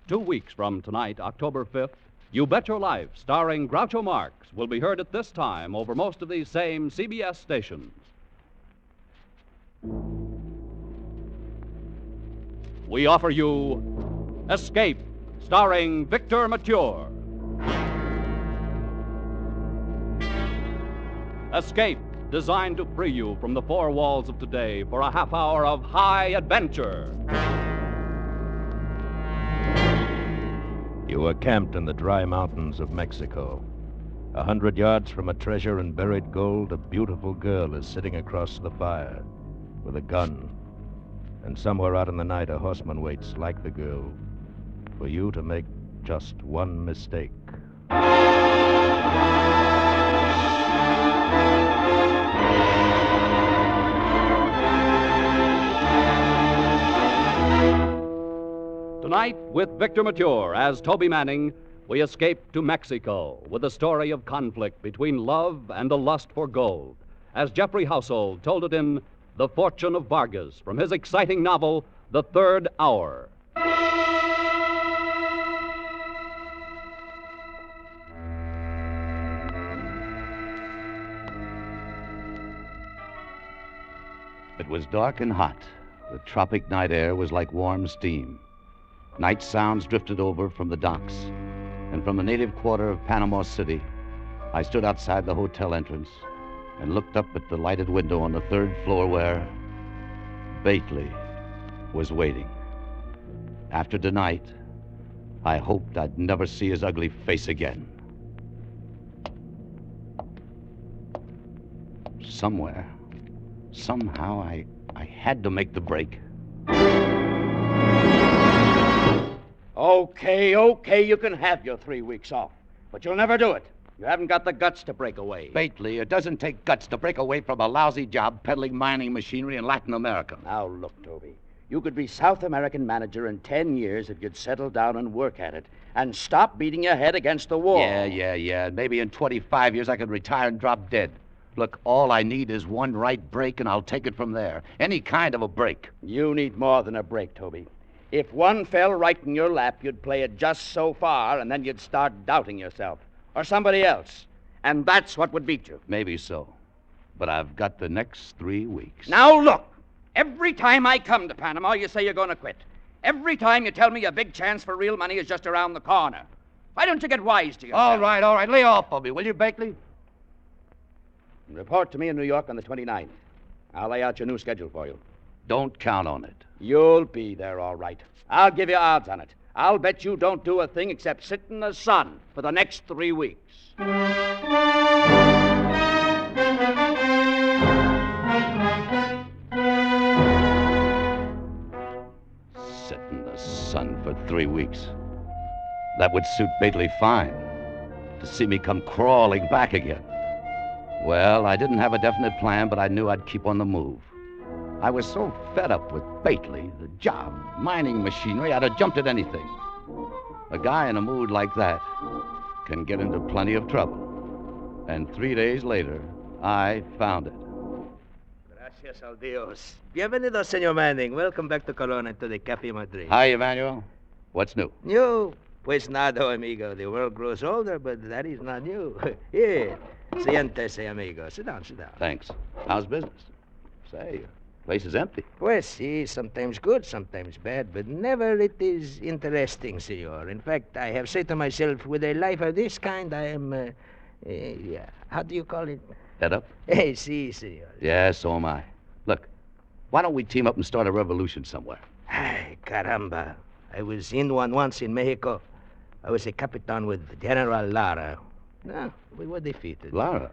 2 weeks from tonight, October 5th, You Bet Your Life, starring Groucho Marx, will be heard at this time over most of these same CBS stations. We offer you Escape, starring Victor Immature. Escape, designed to free you from the four walls of today for a half hour of high adventure. You are camped in the dry mountains of Mexico. 100 yards from a treasure in buried gold, a beautiful girl is sitting across the fire with a gun. And somewhere out in the night, a horseman waits, like the girl, for you to make just one mistake. Tonight, with Victor Mature as Toby Manning, we escape to Mexico with a story of conflict between love and a lust for gold, as Jeffrey Household told it in The Fortune of Vargas from his exciting novel, The Third Hour. It was dark and hot. The tropic night air was like warm steam. Night sounds drifted over from the docks, and from the native quarter of Panama City, I stood outside the hotel entrance and looked up at the lighted window on the third floor where Bately was waiting. After tonight, I hoped I'd never see his ugly face again. Somewhere, somehow, I had to make the break. Okay, you can have your 3 weeks off. But you'll never do it. You haven't got the guts to break away. Bately, it doesn't take guts to break away from a lousy job peddling mining machinery in Latin America. Now, look, Toby. You could be South American manager in 10 years if you'd settle down and work at it and stop beating your head against the wall. Yeah. Maybe in 25 years I could retire and drop dead. Look, all I need is one right break, and I'll take it from there. Any kind of a break. You need more than a break, Toby. If one fell right in your lap, you'd play it just so far, and then you'd start doubting yourself. Or somebody else. And that's what would beat you. Maybe so. But I've got the next 3 weeks. Now, look. Every time I come to Panama, you say you're going to quit. Every time you tell me a big chance for real money is just around the corner. Why don't you get wise to yourself? All right. Lay off of me, will you, Bately? Report to me in New York on the 29th. I'll lay out your new schedule for you. Don't count on it. You'll be there, all right. I'll give you odds on it. I'll bet you don't do a thing except sit in the sun for the next 3 weeks. Sit in the sun for 3 weeks. That would suit Bately fine. To see me come crawling back again. Well, I didn't have a definite plan, but I knew I'd keep on the move. I was so fed up with Bately, the job, mining machinery, I'd have jumped at anything. A guy in a mood like that can get into plenty of trouble. And 3 days later, I found it. Gracias al Dios. Bienvenido, Senor Manning. Welcome back to Colón and to the Café Madrid. Hi, Emmanuel. What's new? New? Pues nada, amigo. The world grows older, but that is not new. Here. Siéntese, amigo. Sit down. Thanks. How's business? Say, your place is empty. Pues sí, sometimes good, sometimes bad, but never it is interesting, senor. In fact, I have said to myself, with a life of this kind, I am, how do you call it? Head up? Sí, senor. Yeah, so am I. Look, why don't we team up and start a revolution somewhere? Ay, caramba. I was in one once in Mexico. I was a capitan with General Lara. No, we were defeated. Lara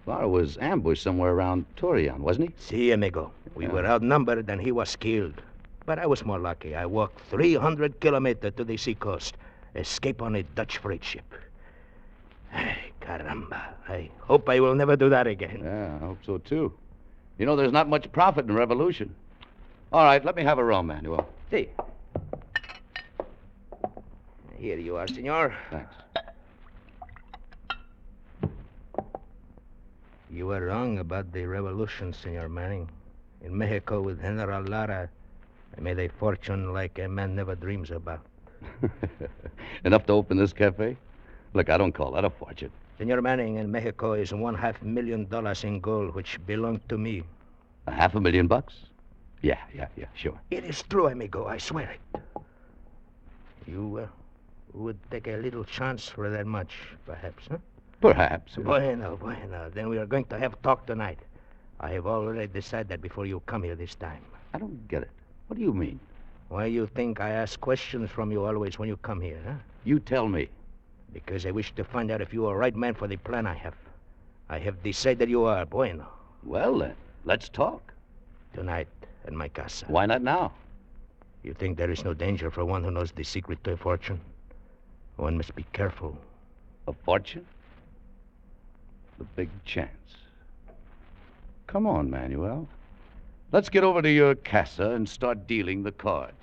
was ambushed somewhere around Torreon, wasn't he? Sí, amigo. We were outnumbered and he was killed. But I was more lucky. I walked 300 kilometers to the seacoast, escape on a Dutch freight ship. Ay, caramba. I hope I will never do that again. Yeah, I hope so, too. You know, there's not much profit in revolution. All right, let me have a rum, Manuel. See. Here you are, senor. Thanks. You were wrong about the revolution, Senor Manning. In Mexico with General Lara, I made a fortune like a man never dreams about. Enough to open this cafe? Look, I don't call that a fortune. Senor Manning, in Mexico is $500,000 in gold, which belonged to me. $500,000? Yeah, sure. It is true, amigo. I swear it. You would take a little chance for that much, perhaps, huh? Perhaps. Bueno. Then we are going to have talk tonight. I have already decided that before you come here this time. I don't get it. What do you mean? Why you think I ask questions from you always when you come here, huh? You tell me. Because I wish to find out if you are right man for the plan I have. I have decided you are. Bueno. Well, then, let's talk. Tonight at my casa. Why not now? You think there is no danger for one who knows the secret to a fortune? One must be careful. A fortune? The big chance. Come on, Manuel. Let's get over to your casa and start dealing the cards.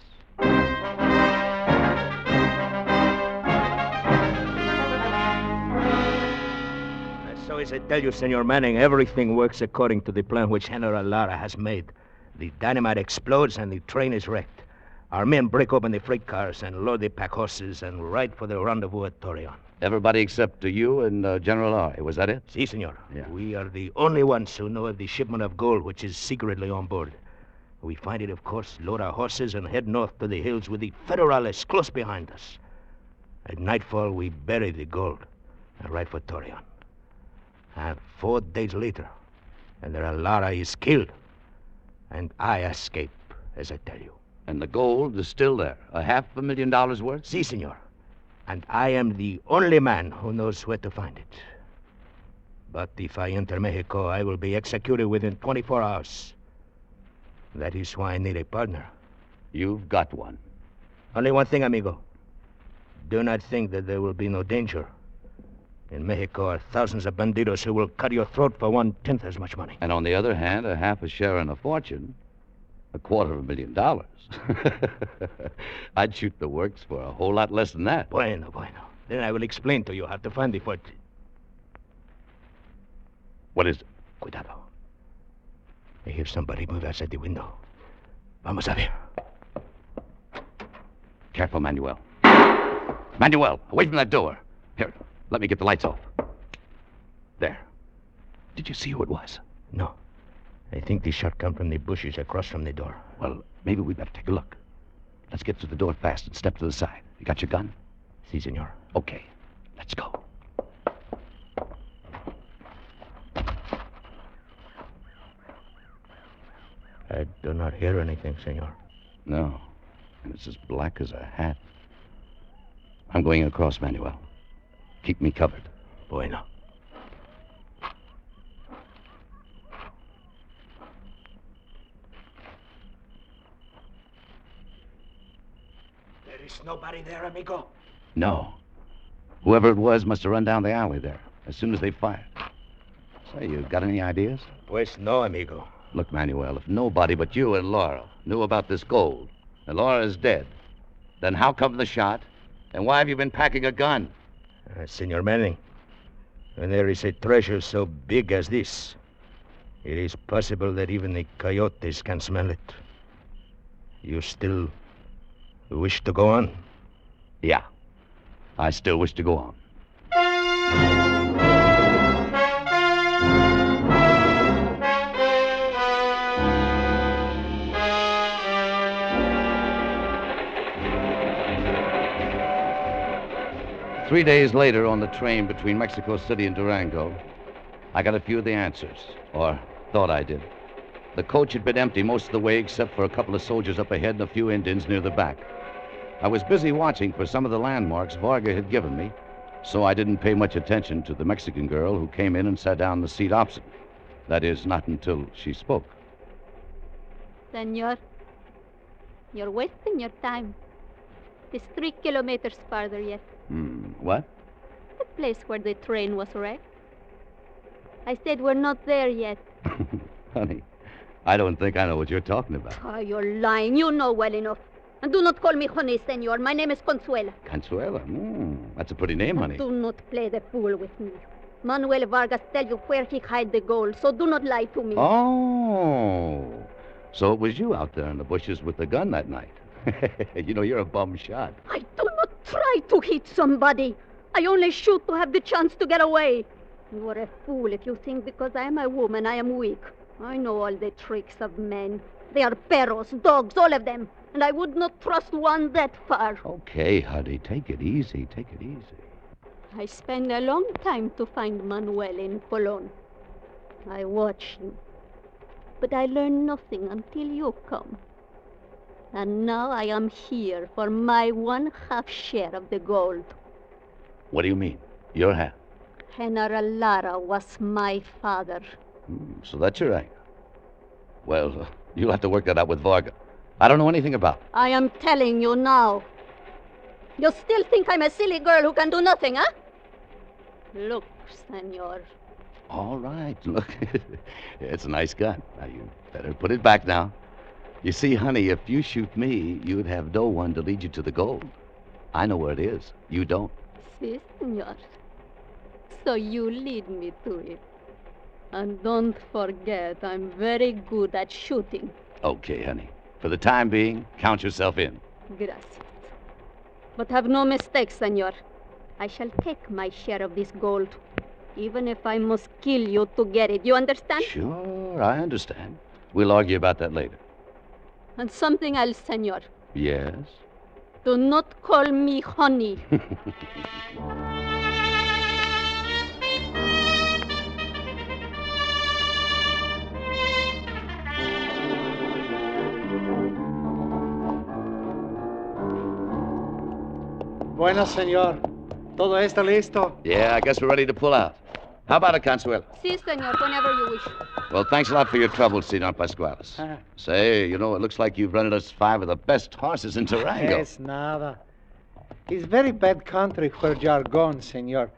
So as I tell you, Senor Manning, everything works according to the plan which General Lara has made. The dynamite explodes and the train is wrecked. Our men break open the freight cars and load the pack horses and ride for the rendezvous at Torreon. Everybody except you and General Lara. Was that it? Si, senor. Yeah. We are the only ones who know of the shipment of gold which is secretly on board. We find it, of course, load our horses and head north to the hills with the Federales close behind us. At nightfall, we bury the gold and ride for Torreon. And 4 days later, General Lara is killed, and I escape, as I tell you. And the gold is still there. $500,000 worth? Si, senor. And I am the only man who knows where to find it. But if I enter Mexico, I will be executed within 24 hours. That is why I need a partner. You've got one. Only one thing, amigo. Do not think that there will be no danger. In Mexico are thousands of bandidos who will cut your throat for 1/10 as much money. And on the other hand, a half a share in a fortune, $250,000. I'd shoot the works for a whole lot less than that. Bueno. Then I will explain to you how to find the fortune. What is it? Cuidado. I hear somebody move outside the window. Vamos a ver. Careful, Manuel. Manuel, away from that door. Here, let me get the lights off. There. Did you see who it was? No. I think the shot come from the bushes across from the door. Well, maybe we'd better take a look. Let's get to the door fast and step to the side. You got your gun? Si, senor. Okay, let's go. I do not hear anything, senor. No, and it's as black as a hat. I'm going across, Manuel. Keep me covered. Bueno. There is nobody there, amigo. No. Whoever it was must have run down the alley there as soon as they fired. Say, you got any ideas? Pues no, amigo. Look, Manuel, if nobody but you and Laura knew about this gold, and Laura's dead, then how come the shot? And why have you been packing a gun? Senor Manning, when there is a treasure so big as this, it is possible that even the coyotes can smell it. You still wish to go on? Yeah, I still wish to go on. 3 days later, on the train between Mexico City and Durango, I got a few of the answers, or thought I did. The coach had been empty most of the way except for a couple of soldiers up ahead and a few Indians near the back. I was busy watching for some of the landmarks Vargas had given me, so I didn't pay much attention to the Mexican girl who came in and sat down in the seat opposite. That is, not until she spoke. Senor, you're wasting your time. It's 3 kilometers farther yet. What? The place where the train was wrecked. I said we're not there yet. Honey, I don't think I know what you're talking about. Oh, you're lying. You know well enough. And do not call me honey, senor. My name is Consuela. Consuela? That's a pretty name, honey. Do not play the fool with me. Manuel Vargas tell you where he hide the gold, so do not lie to me. Oh, so it was you out there in the bushes with the gun that night. You know, you're a bum shot. I do try to hit somebody. I only shoot to have the chance to get away. You are a fool if you think because I am a woman I am weak. I know all the tricks of men. They are perros, dogs, all of them. And I would not trust one that far. Okay, honey, take it easy. Take it easy. I spent a long time to find Manuel in Cologne. I watched him. But I learned nothing until you come. And now I am here for my 1/2 share of the gold. What do you mean? Your half? General Lara was my father. So that's your angle. Well, you'll have to work that out with Vargas. I don't know anything about it. I am telling you now. You still think I'm a silly girl who can do nothing, huh? Look, senor. All right, look. It's a nice gun. Now, you better put it back now. You see, honey, if you shoot me, you'd have no one to lead you to the gold. I know where it is. You don't. Si, senor. So you lead me to it. And don't forget, I'm very good at shooting. Okay, honey. For the time being, count yourself in. Gracias. But have no mistake, senor. I shall take my share of this gold, even if I must kill you to get it. You understand? Sure, I understand. We'll argue about that later. And something else, senor. Yes? Do not call me honey. Bueno, señor. Todo está listo. Yeah, I guess we're ready to pull out. How about it, Consuelo? Si, senor, whenever you wish. Well, thanks a lot for your trouble, Senor Pascuales. Say, you know, it looks like you've rented us 5 of the best horses in Durango. Es nada. It's very bad country where you are going, senor.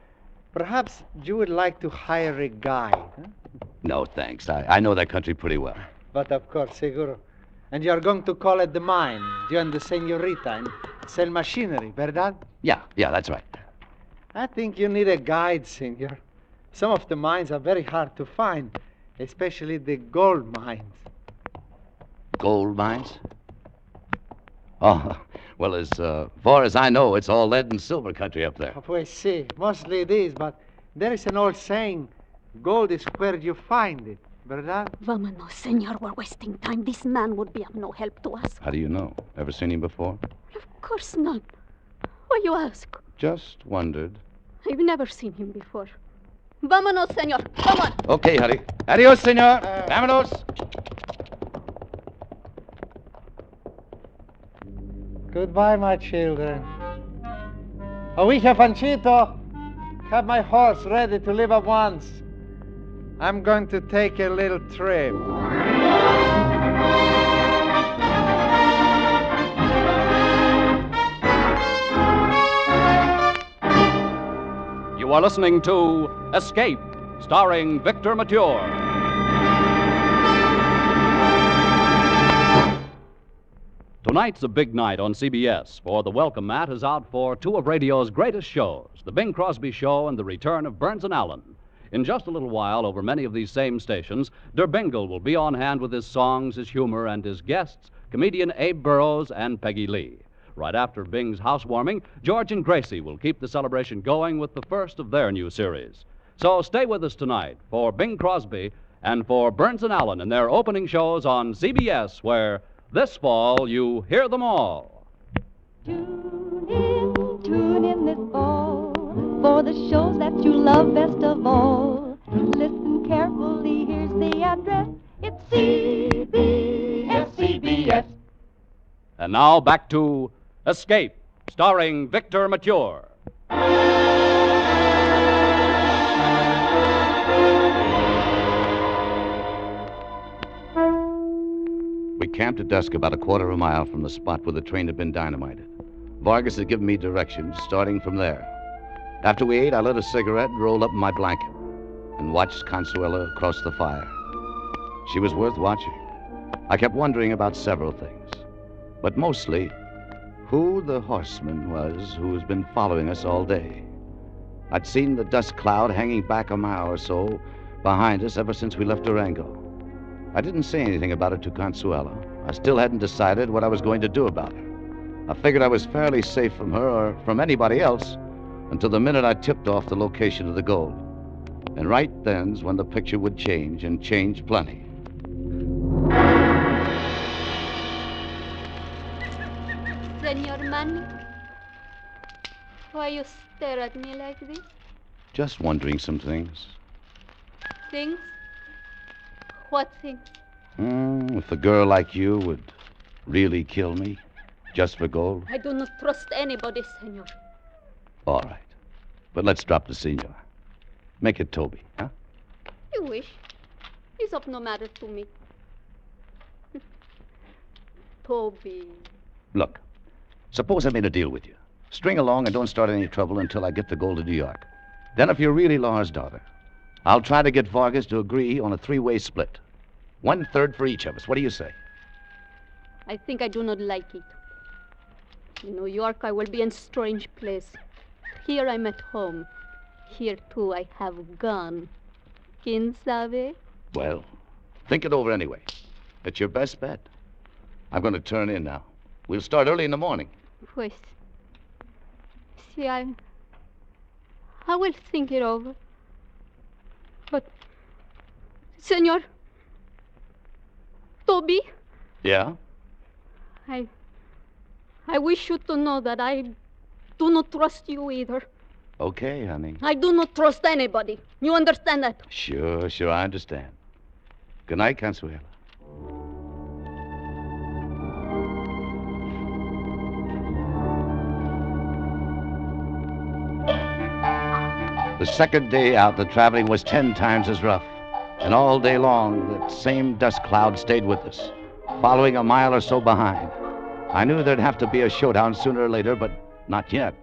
Perhaps you would like to hire a guide. Huh? No, thanks. I know that country pretty well. But of course, seguro. And you are going to call at the mine, you and the senorita, and sell machinery, verdad? Yeah, that's right. I think you need a guide, senor. Some of the mines are very hard to find, especially the gold mines. Gold mines? Oh, well, as far as I know, it's all lead and silver country up there. Pues sí, mostly it is, but there is an old saying, gold is where you find it, verdad? Vámonos, senor. We're wasting time. This man would be of no help to us. How do you know? Ever seen him before? Of course not. Why you ask? Just wondered. I've never seen him before. Vámonos, senor. Come on. Okay, honey. Adios, senor. Vámonos. Goodbye, my children. Oveja Panchito, have my horse ready to leave at once. I'm going to take a little trip. You are listening to Escape, starring Victor Immature. Tonight's a big night on CBS, for the welcome mat is out for 2 of radio's greatest shows, The Bing Crosby Show and the return of Burns and Allen. In just a little while, over many of these same stations, Der Bingle will be on hand with his songs, his humor, and his guests, comedian Abe Burrows and Peggy Lee. Right after Bing's housewarming, George and Gracie will keep the celebration going with the first of their new series. So stay with us tonight for Bing Crosby and for Burns and Allen in their opening shows on CBS, where this fall you hear them all. Tune in this fall for the shows that you love best of all. Listen carefully, here's the address. It's CBS. And now back to Escape, starring Victor Immature. We camped at dusk about a quarter of a mile from the spot where the train had been dynamited. Vargas had given me directions, starting from there. After we ate, I lit a cigarette and rolled up in my blanket and watched Consuelo across the fire. She was worth watching. I kept wondering about several things, but mostly who the horseman was who's been following us all day. I'd seen the dust cloud hanging back a mile or so behind us ever since we left Durango. I didn't say anything about it to Consuelo. I still hadn't decided what I was going to do about her. I figured I was fairly safe from her or from anybody else until the minute I tipped off the location of the gold. And right then's when the picture would change, and change plenty. Senor Manning, why you stare at me like this? Just wondering some things. Things? What things? If a girl like you would really kill me just for gold? I do not trust anybody, senor. All right. But let's drop the senor. Make it Toby, huh? You wish. It's of no matter to me. Toby. Look, suppose I made a deal with you. String along and don't start any trouble until I get the gold to New York. Then if you're really Laura's daughter, I'll try to get Vargas to agree on a 3-way split. 1/3 for each of us. What do you say? I think I do not like it. In New York, I will be in strange place. Here I'm at home. Here, too, I have gun. ¿Quién sabe? Well, think it over anyway. It's your best bet. I'm going to turn in now. We'll start early in the morning. Pues, see, I will think it over. But, senor, Toby, Yeah? I wish you to know that I do not trust you either. Okay, honey. I do not trust anybody. You understand that? Sure, I understand. Good night, Consuelo. The second day out, the traveling was 10 times as rough. And all day long, that same dust cloud stayed with us, following a mile or so behind. I knew there'd have to be a showdown sooner or later, but not yet.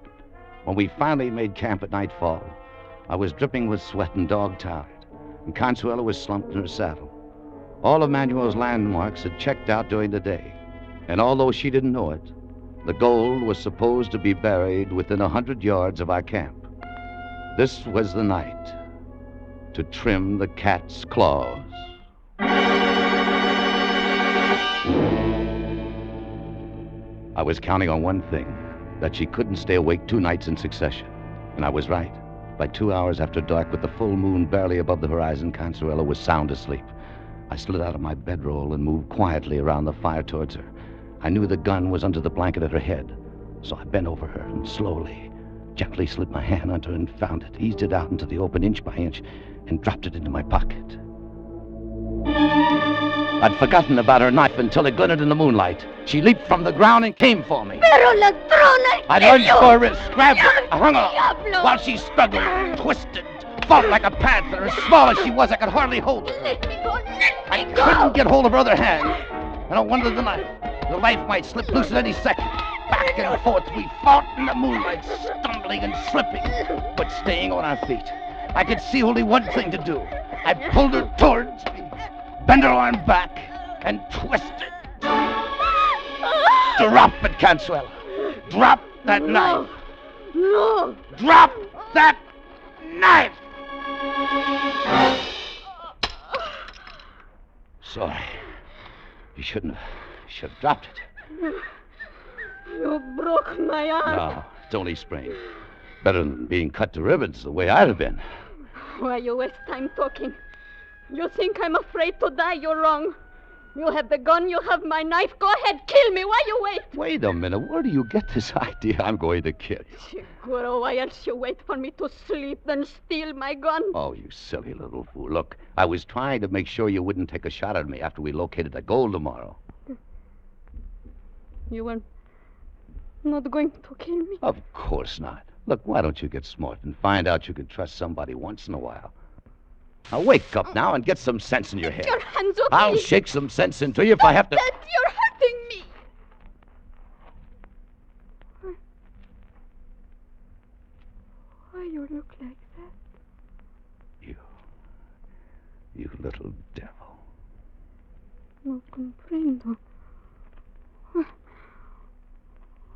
When we finally made camp at nightfall, I was dripping with sweat and dog-tired, and Consuelo was slumped in her saddle. All of Manuel's landmarks had checked out during the day, and although she didn't know it, the gold was supposed to be buried within 100 yards of our camp. This was the night to trim the cat's claws. I was counting on one thing, that she couldn't stay awake 2 nights in succession. And I was right. By 2 hours after dark, with the full moon barely above the horizon, Consuelo was sound asleep. I slid out of my bedroll and moved quietly around the fire towards her. I knew the gun was under the blanket at her head, so I bent over her and slowly, gently slid my hand under and found it, eased it out into the open inch by inch, and dropped it into my pocket. I'd forgotten about her knife until it glinted in the moonlight. She leaped from the ground and came for me. Pero ladrona! I lunged for her wrist, grabbed her. I hung on Diablo! while she struggled, twisted, fought like a panther. As small as she was, I could hardly hold her. Let me go! Let I me go! couldn't get hold of her other hand. And I wondered the knife might slip loose at any second. Back and forth we fought in the moonlight, stumbling and slipping, but staying on our feet. I could see only one thing to do. I pulled her towards me, bent her arm back, and twisted. Drop it, Consuelo. Drop that knife. No! Drop that knife! Sorry. You should have dropped it. You broke my arm. No, it's only sprained. Better than being cut to ribbons the way I'd have been. Why you waste time talking? You think I'm afraid to die? You're wrong. You have the gun, you have my knife. Go ahead, kill me. Why you wait? Wait a minute. Where do you get this idea I'm going to kill you? Seguro, why else you wait for me to sleep, then steal my gun? Oh, you silly little fool. Look, I was trying to make sure you wouldn't take a shot at me after we located the gold tomorrow. You were not going to kill me? Of course not. Look, why don't you get smart and find out you can trust somebody once in a while? Now, wake up now and get some sense in your head. Your hands off I'll me. shake some sense into you if I have to... That you're hurting me. Why you look like that? You little devil. No comprendo.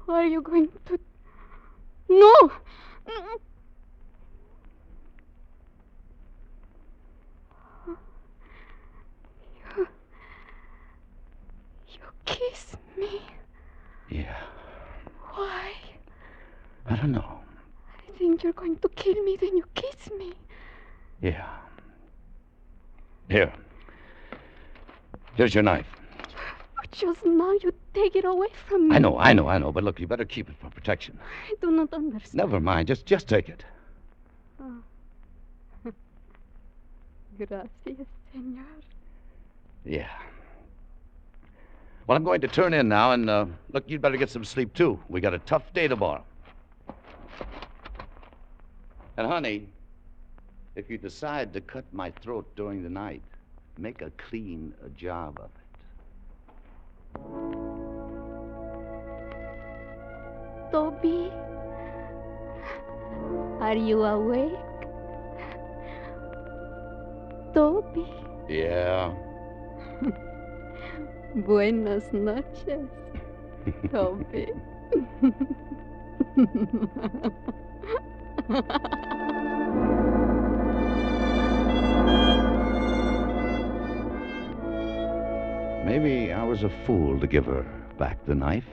Why are you going to... No! No! You kiss me. Yeah. I don't know. I think you're going to kill me when you kiss me. Yeah. Here. Here's your knife. But just now you take it away from me. I know. But look, you better keep it for protection. I do not understand. Never mind. Just take it. Oh. Gracias, senor. Yeah. Well, I'm going to turn in now, and look, you'd better get some sleep, too. We got a tough day tomorrow. And, honey, if you decide to cut my throat during the night, make a clean job of it. Toby, are you awake? Toby. Yeah. Buenas noches, Toby. Maybe I was a fool to give her back the knife.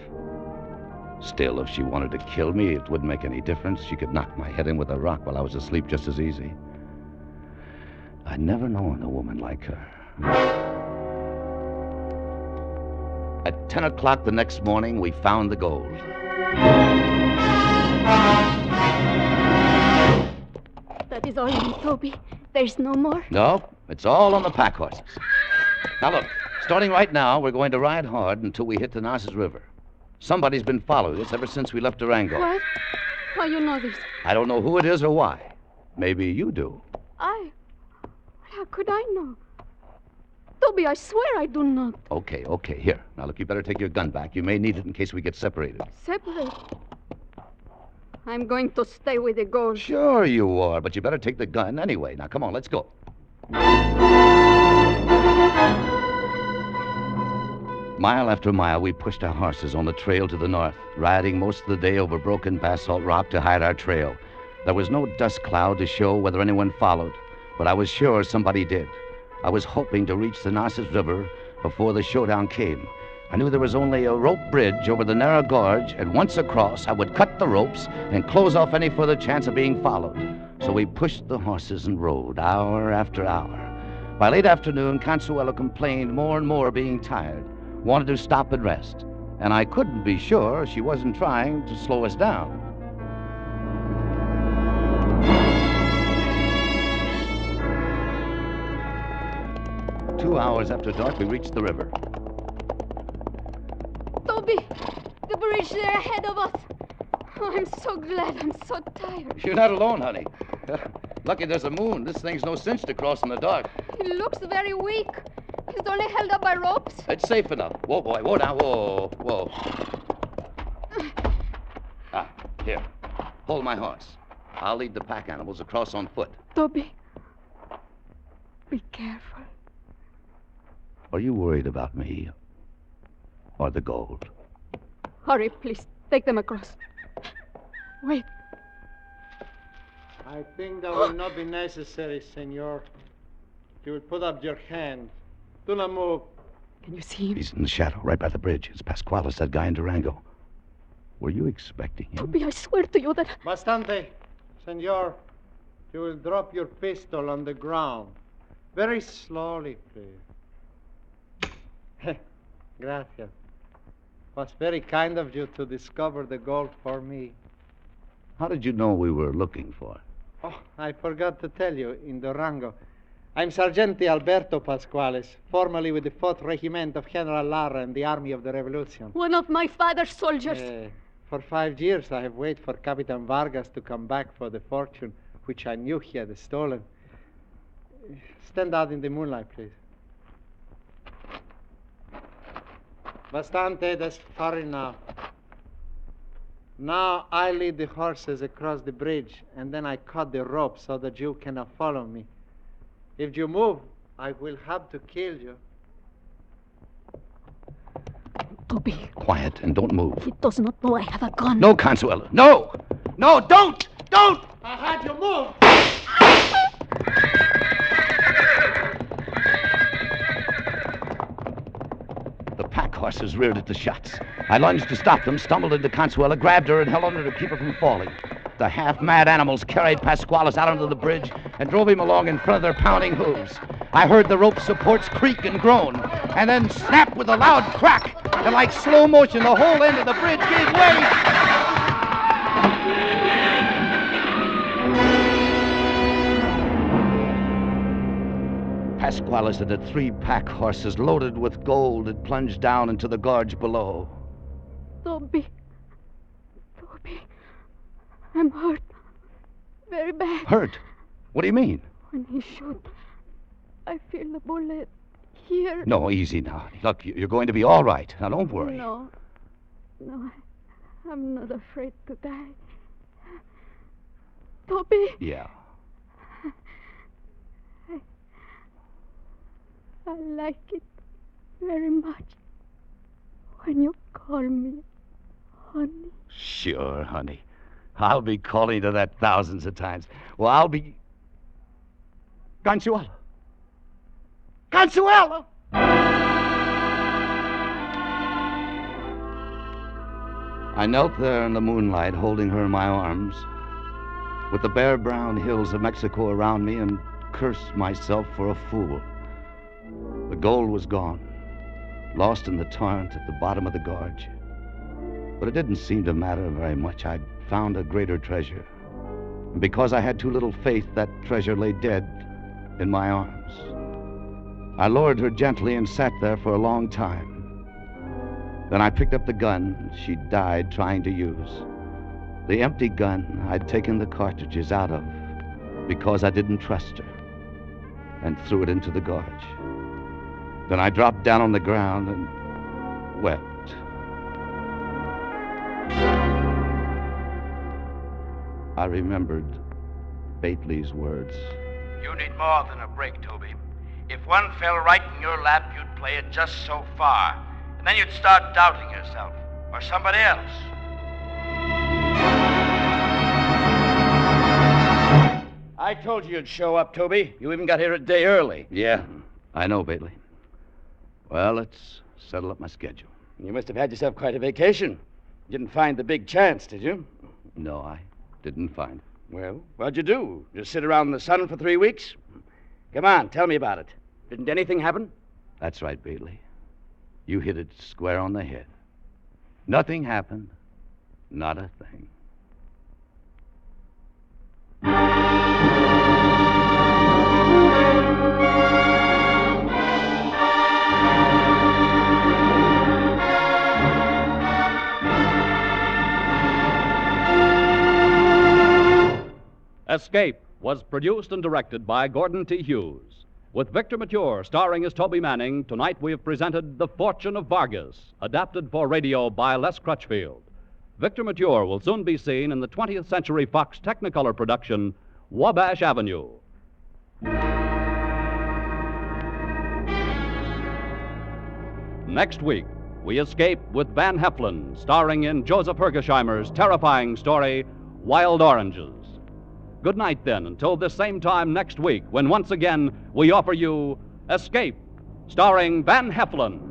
Still, if she wanted to kill me, it wouldn't make any difference. She could knock my head in with a rock while I was asleep just as easy. I'd never known a woman like her. At 10 o'clock the next morning, we found the gold. That is all, Toby. There's no more. No, it's all on the pack horses. Now look, starting right now, we're going to ride hard until we hit the Narcissus River. Somebody's been following us ever since we left Durango. What? How you know this? I don't know who it is or why. Maybe you do. How could I know? Toby, I swear I do not. Okay. Here. Now, look, you better take your gun back. You may need it in case we get separated. Separate? I'm going to stay with the gold. Sure you are, but you better take the gun anyway. Now, come on, let's go. Mile after mile, we pushed our horses on the trail to the north, riding most of the day over broken basalt rock to hide our trail. There was no dust cloud to show whether anyone followed, but I was sure somebody did. I was hoping to reach the Narcissus River before the showdown came. I knew there was only a rope bridge over the narrow gorge, and once across, I would cut the ropes and close off any further chance of being followed. So we pushed the horses and rode, hour after hour. By late afternoon, Consuelo complained more and more, being tired, wanted to stop and rest, and I couldn't be sure she wasn't trying to slow us down. Two hours after dark, we reached the river. Toby, the bridge there ahead of us. Oh, I'm so glad. I'm so tired. You're not alone, honey. Lucky there's a moon. This thing's no cinch to cross in the dark. He looks very weak. He's only held up by ropes. It's safe enough. Whoa, boy. Whoa now. Whoa. Here. Hold my horse. I'll lead the pack animals across on foot. Toby, be careful. Are you worried about me? Or the gold? Hurry, please. Take them across. Wait. I think that will not be necessary, senor. You will put up your hand. Do not move. Can you see him? He's in the shadow, right by the bridge. It's Pasquales, that guy in Durango. Were you expecting him? Toby, I swear to you that... Bastante, senor. You will drop your pistol on the ground. Very slowly, please. Gracias. Was very kind of you to discover the gold for me. How did you know we were looking for it? Oh, I forgot to tell you, in Durango. I'm Sergeant Alberto Pasquales, formerly with the 4th Regiment of General Lara in the Army of the Revolution. One of my father's soldiers. For 5 years, I have waited for Capitan Vargas to come back for the fortune which I knew he had stolen. Stand out in the moonlight, please. Bastante, that's far enough. Now I lead the horses across the bridge, and then I cut the rope so that you cannot follow me. If you move, I will have to kill you. Toby. Quiet and don't move. He does not know I have a gun. No, Consuelo. No! No, don't! Don't! I had you move! The pack horses reared at the shots. I lunged to stop them, stumbled into Consuela, grabbed her, and held on her to keep her from falling. The half-mad animals carried Pasquales out onto the bridge and drove him along in front of their pounding hooves. I heard the rope supports creak and groan, and then snap with a loud crack, and like slow motion, the whole end of the bridge gave way. Pasquales and the 3 pack horses loaded with gold had plunged down into the gorge below. Toby, I'm hurt. Very bad. Hurt? What do you mean? When he shot, I feel the bullet here. No, easy now. Look, you're going to be all right. Now, don't worry. No, I'm not afraid to die. Toby. Yeah. I like it very much when you call me honey. Sure, honey. I'll be calling to that thousands of times. Well, I'll be... Consuela! Consuela! I knelt there in the moonlight, holding her in my arms, with the bare brown hills of Mexico around me, and cursed myself for a fool. The gold was gone, lost in the torrent at the bottom of the gorge. But it didn't seem to matter very much. I'd found a greater treasure. And because I had too little faith, that treasure lay dead in my arms. I lowered her gently and sat there for a long time. Then I picked up the gun she died trying to use. The empty gun I'd taken the cartridges out of because I didn't trust her, and threw it into the gorge. Then I dropped down on the ground and wept. I remembered Bately's words. You need more than a break, Toby. If one fell right in your lap, you'd play it just so far. And then you'd start doubting yourself, or somebody else. I told you you'd show up, Toby. You even got here a day early. Yeah, I know, Bately. Well, let's settle up my schedule. You must have had yourself quite a vacation. You didn't find the big chance, did you? No, I didn't find it. Well, what'd you do? Just sit around in the sun for 3 weeks? Come on, tell me about it. Didn't anything happen? That's right, Bately. You hit it square on the head. Nothing happened. Not a thing. Escape was produced and directed by Gordon T. Hughes. With Victor Immature starring as Toby Manning, tonight we have presented The Fortune of Vargas, adapted for radio by Les Crutchfield. Victor Immature will soon be seen in the 20th Century Fox Technicolor production, Wabash Avenue. Next week, we escape with Van Heflin, starring in Joseph Hergesheimer's terrifying story, Wild Oranges. Good night, then, until this same time next week, when once again we offer you Escape, starring Van Heflin.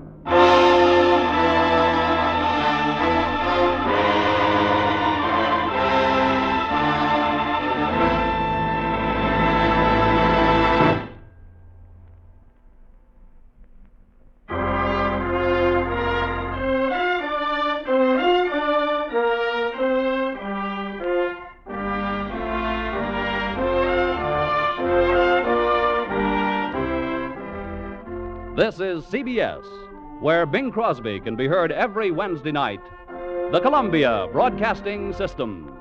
This is CBS, where Bing Crosby can be heard every Wednesday night. The Columbia Broadcasting System.